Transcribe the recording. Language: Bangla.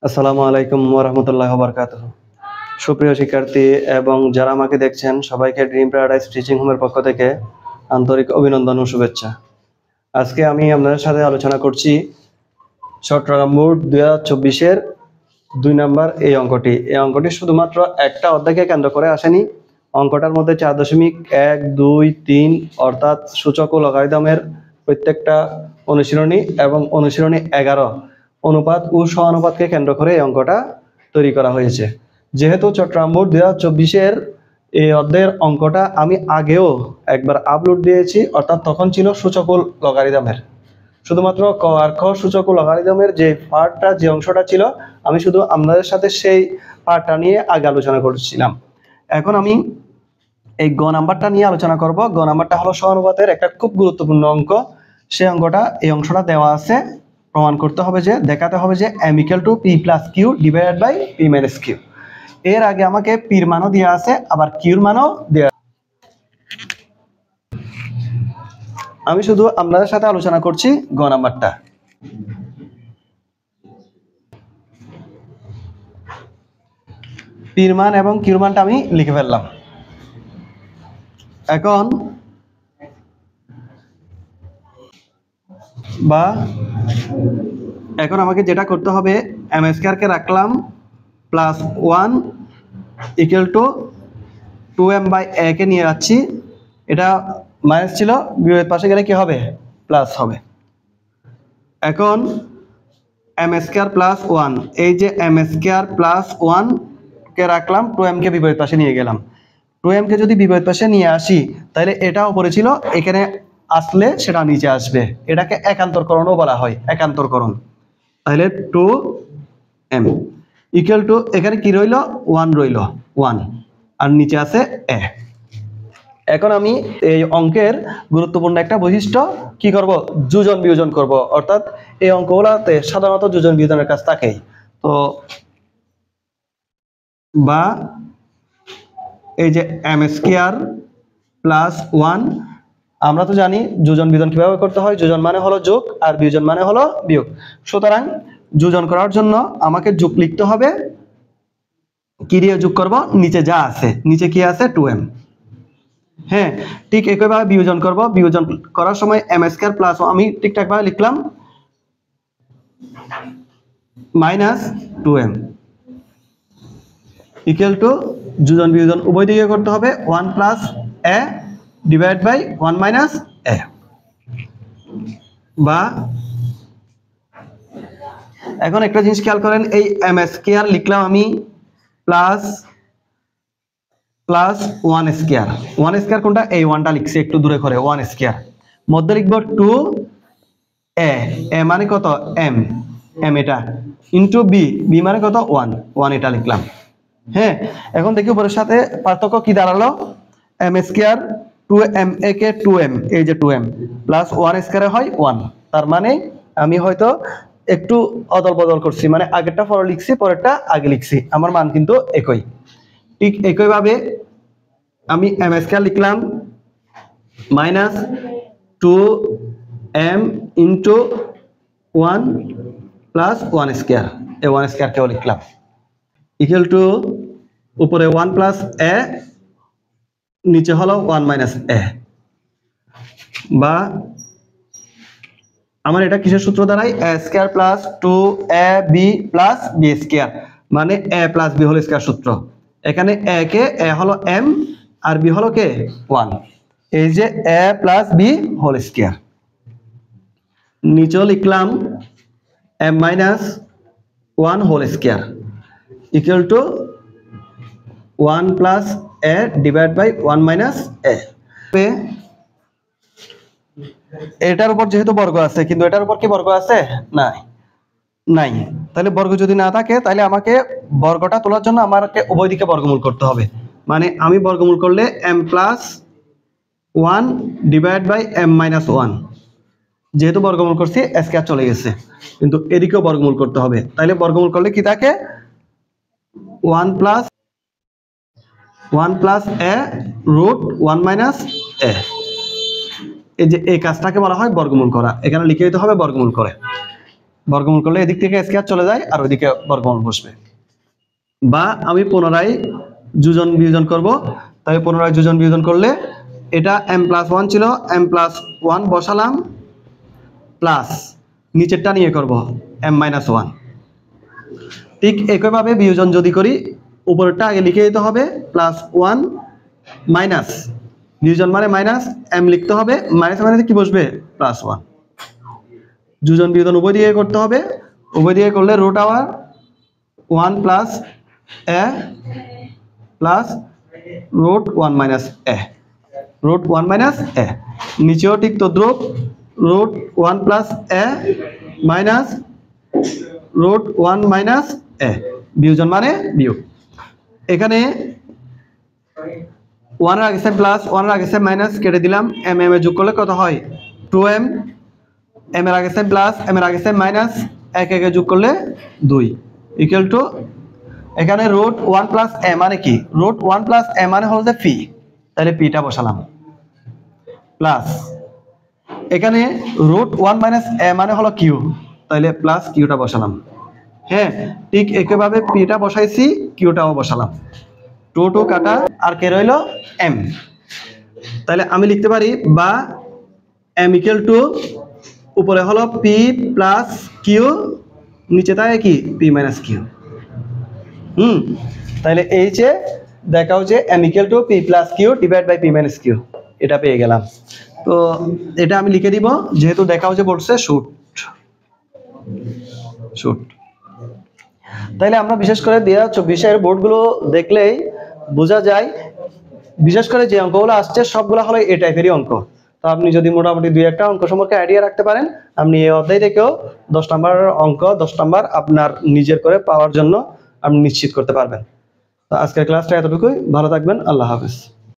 আসসালামু আলাইকুম ওয়া রাহমাতুল্লাহি ওয়া বারাকাতুহু। সুপ্রিয় শিক্ষার্থী এবং যারা আমাকে দেখছেন সবাইকে ড্রিম প্যারাডাইস টিচিং হোমের পক্ষ থেকে আন্তরিক অভিনন্দন ও শুভেচ্ছা। আজকে আমি আপনাদের সাথে আলোচনা করছি চট্টগ্রাম বোর্ড 2024 এর 2 নাম্বার এই অঙ্কটি। এই অঙ্কটি শুধুমাত্র একটা অধ্যায়কে কেন্দ্র করে আসেনি। অঙ্কটার মধ্যে 4.1, 2, 3 অর্থাৎ সূচক ও লগারিদমের প্রত্যেকটা অনুশীলনী এবং অনুশীলনী 11 অনুপাত ও সহানুপাতকে কেন্দ্র করে এই অঙ্কটা তৈরি করা হয়েছে। যেহেতু চট্টগ্রাম বোর্ড 2024 এর এই অধ্যায়ের অঙ্কটা আমি আগেও একবার আপলোড দিয়েছি, অর্থাৎ তখন ছিল সূচক ও লগারিদমের। শুধুমাত্র ক আর খ সূচক ও লগারিদমের যে পার্টটা, যে অংশটা ছিল, আমি শুধু আপনাদের সাথে সেই পার্টটা নিয়ে আগে আলোচনা করছিলাম। এখন আমি এই গ নাম্বারটা নিয়ে আলোচনা করব। গ নাম্বারটা হলো সহানুপাতের একটা খুব গুরুত্বপূর্ণ অঙ্ক। সেই অঙ্কটা এই অংশটা দেওয়া আছে, প্রমাণ করতে হবে যে, দেখাতে হবে যে m = p + q divided by p - q। এর আগে আমাকে p এর মানও দেওয়া আছে, আবার q এর মানও দেওয়া। আমি শুধু আপনাদের সাথে আলোচনা করছি গ নাম্বারটা। p এর মান এবং q এর মানটা আমি লিখে ফেললাম। এখন আমাকে যেটা করতে হবে, m² কে রাখলাম +1 = 2m/a কে নিয়ে যাচ্ছি। এটা মাইনাস ছিল, বিপরীত পাশে গেলে কি হবে? প্লাস হবে। এখন m² + 1, এই যে m² + 1 কে রাখলাম, 2m কে বিপরীত পাশে নিয়ে গেলাম। 2m কে যদি বিপরীত পাশে নিয়ে আসি, তাহলে এটা উপরে ছিল, এখানে আসলে সেটা নিচে আসবে। এটাকে একান্তরকরণও বলা হয়, একান্তরকরণ। তাহলে 2m = এখানে কি রইল? 1 রইল, 1, আর নিচে আছে a। এখন আমি এই অঙ্কের গুরুত্বপূর্ণ একটা বৈশিষ্ট্য কি করব? যোজন বিয়োজন করব। অর্থাৎ এই অঙ্কগুলোতে সাধারণত যোজন বিয়োজনের কাজ থাকেই। তো বা এই যে m² + 1, আমরা তো জানি যোজন বিয়োজন কিভাবে করতে হয়। যোজন মানে হলো যোগ আর বিয়োজন মানে হলো বিয়োগ। সুতরাং যোজন করার জন্য আমাকে যোগ লিখতে হবে। কি দিয়ে যোগ করব? নিচে যা আছে, নিচে কি আছে? 2m। হ্যাঁ, ঠিক একইভাবে বিয়োজন করব। বিয়োজন করার সময় m² + আমি ঠিকঠাক ভাবে লিখলাম -2m = যোজন বিয়োজন উভয় দিকে করতে হবে 1 + a ডিভাইড বাই 1 - a। বা এখন একটা জিনিস খেয়াল করেন, এই m² লিখলাম আমি প্লাস 1²। 1² কোনটা? এই 1টা লিখছি একটু দূরে করে, 1²। মধ্যে লিখব 2a, a মানে কত? m, এটা ইনটু b, b মানে কত? 1, এটা লিখলাম। হ্যাঁ, এখন দেখি উপরের সাথে পার্থক্য কি দাঁড়ালো। m² 2ma কে 2m, এই যে 2m প্লাস 1² হয় 1। তার মানে আমি হয়তো একটু অদল বদল করছি, মানে আগেরটা পরে লিখছি, পরেরটা আগে লিখছি, আমার মান কিন্তু একই। ঠিক একইভাবে আমি m² লিখলাম -2m * 1 + 1², এই 1² কেও লিখলাম = উপরে 1 + a, নিচে হলো 1 - a। বা আমার এটা কিসের সূত্র দাঁড়ায়? a² + 2ab + b², মানে a + b হোল স্কয়ার সূত্র। এখানে a কে, a হলো m আর b হলো কে? 1। এই যে a + b হোল স্কয়ার। নিচেও লিখলাম m - 1 whole square = 1 + a divide by 1 - a। এটার উপর যেহেতু বর্গ আছে, কিন্তু এটার উপর কি বর্গ আছে? নাই। তাহলে বর্গ যদি না থাকে, তাহলে আমাকে বর্গটা তোলার জন্য আমাকে উভয় দিকে বর্গমূল করতে হবে। মানে আমি বর্গমূল করলে m + 1 ডিভাইড বাই m - 1, যেহেতু বর্গমূল করছি স্কয়ার চলে গেছে, কিন্তু এদিকেও বর্গমূল করতে হবে। তাহলে বর্গমূল করলে কি থাকে? 1 + a √1 - a। এই যে এই কাজটাকে বলা হয় বর্গমূল করা। এখানে লিখে দিতে হবে বর্গমূল করে। বর্গমূল করলে এদিক থেকে স্কয়ার চলে যায় আর ওইদিকে বর্গমূল বসবে। বা আমি পুনরায় যোজন বিয়োজন করব, তাই পুনরায় যোজন বিয়োজন করলে এটা m+1 ছিল, m+1 বসালাম প্লাস নিচেরটা নিয়ে করব m-1। ঠিক একইভাবে বিয়োজন যদি করি উপরেরটা আগে লিখে দিতে হবে +1 মাইনাস বিয়োজন মানে মাইনাস m লিখতে হবে, মাইনাস মানে কি বসবে +1। যোজন বিয়োজন উভয় দিকে করতে হবে, উভয় দিকে করলে root over 1 plus a plus root 1 minus a, root 1 minus a। নিচেও ঠিক তদ্রুপ root 1 plus a minus root 1 minus a, বিয়োজন মানে বিয়োগ। এখানে 1 এর আগে সে প্লাস 1 এর আগে সে মাইনাস কেটে দিলাম, m এ যোগ করলে কত হয় 2m, m এর আগে সে প্লাস m এর আগে সে মাইনাস 1 একে যোগ করলে 2 ইকুয়াল টু এখানে রুট 1 প্লাস a মানে কি রুট 1 প্লাস a মানে হলো যে পি, তাহলে পিটা বসালাম প্লাস এখানে রুট 1 মাইনাস a মানে হলো কিউ, তাহলে প্লাস কিউটা বসালাম। হ্যাঁ ঠিক একইভাবে পিটা বসাইছি কিউটাও বসালাম, 2 কাটা আর কে রইল m। তাহলে আমি লিখতে পারি বা m ইকুয়াল টু উপরে হলো p প্লাস কিউ, নিচে থাকে কি p মাইনাস কিউ। তাহলে এই যে দেখাও যে m equal to p plus q divide by p minus q, এটা পেয়ে গেলাম। তো এটা আমি লিখে দিব যেহেতু দেখাও যে বলছে শুট শুট। তাইলে আমরা বিশেষ করে 2024 এর বোর্ডগুলো দেখলেই বোঝা যায়, বিশেষ করে যে অঙ্কগুলো আসছে সবগুলো হলো এই টাইপেরই অঙ্ক। তো আপনি যদি মোটামুটি 2-1টা অঙ্ক সম্পর্কে আইডিয়া রাখতে পারেন, আপনি এই অধ্যায় থেকেও 10 নাম্বার অঙ্ক 10 নাম্বার আপনার নিজের করে পাওয়ার জন্য আপনি নিশ্চিত করতে পারবেন। তো আজকের ক্লাসটা এতটুকুই, ভালো থাকবেন, আল্লাহ হাফেজ।